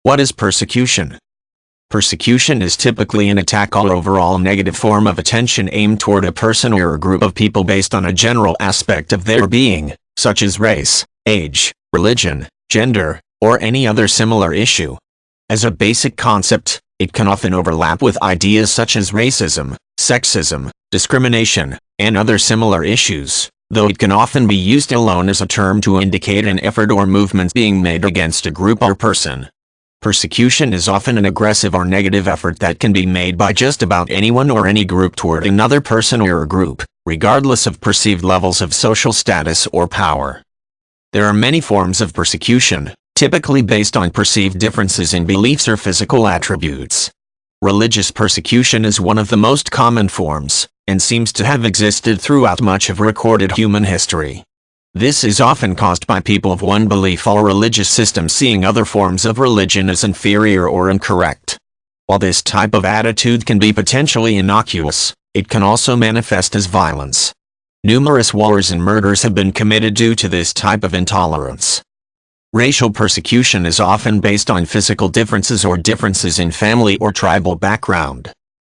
What is persecution? Persecution is typically an attack or overall negative form of attention aimed toward a person or a group of people based on a general aspect of their being, such as race, age, religion, gender, or any other similar issue. As a basic concept, it can often overlap with ideas such as racism, sexism, discrimination, and other similar issues, though it can often be used alone as a term to indicate an effort or movement being made against a group or person. Persecution is often an aggressive or negative effort that can be made by just about anyone or any group toward another person or a group, regardless of perceived levels of social status or power. There are many forms of persecution, typically based on perceived differences in beliefs or physical attributes. Religious persecution is one of the most common forms, and seems to have existed throughout much of recorded human history. This is often caused by people of one belief or religious system seeing other forms of religion as inferior or incorrect. While this type of attitude can be potentially innocuous, it can also manifest as violence. Numerous wars and murders have been committed due to this type of intolerance. Racial persecution is often based on physical differences or differences in family or tribal background.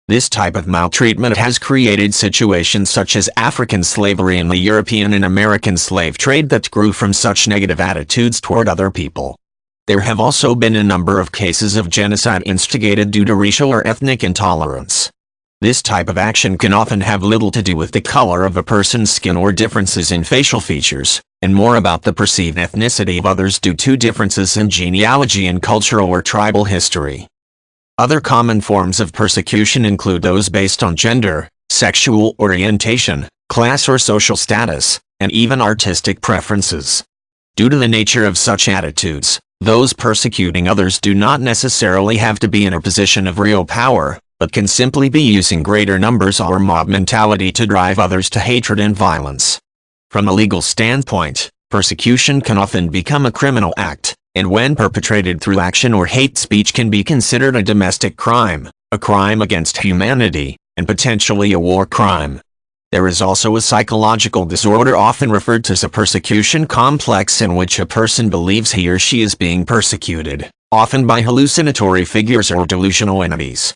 This type of maltreatment has created situations such as African slavery and the European and American slave trade that grew from such negative attitudes toward other people. There have also been a number of cases of genocide instigated due to racial or ethnic intolerance. This type of action can often have little to do with the color of a person's skin or differences in facial features, and more about the perceived ethnicity of others due to differences in genealogy and cultural or tribal history. Other common forms of persecution include those based on gender, sexual orientation, class or social status, and even artistic preferences. Due to the nature of such attitudes, those persecuting others do not necessarily have to be in a position of real power, but can simply be using greater numbers or mob mentality to drive others to hatred and violence. From a legal standpoint, persecution can often become a criminal act, and when perpetrated through action or hate speech can be considered a domestic crime, a crime against humanity, and potentially a war crime. There is also a psychological disorder often referred to as a persecution complex in which a person believes he or she is being persecuted, often by hallucinatory figures or delusional entities.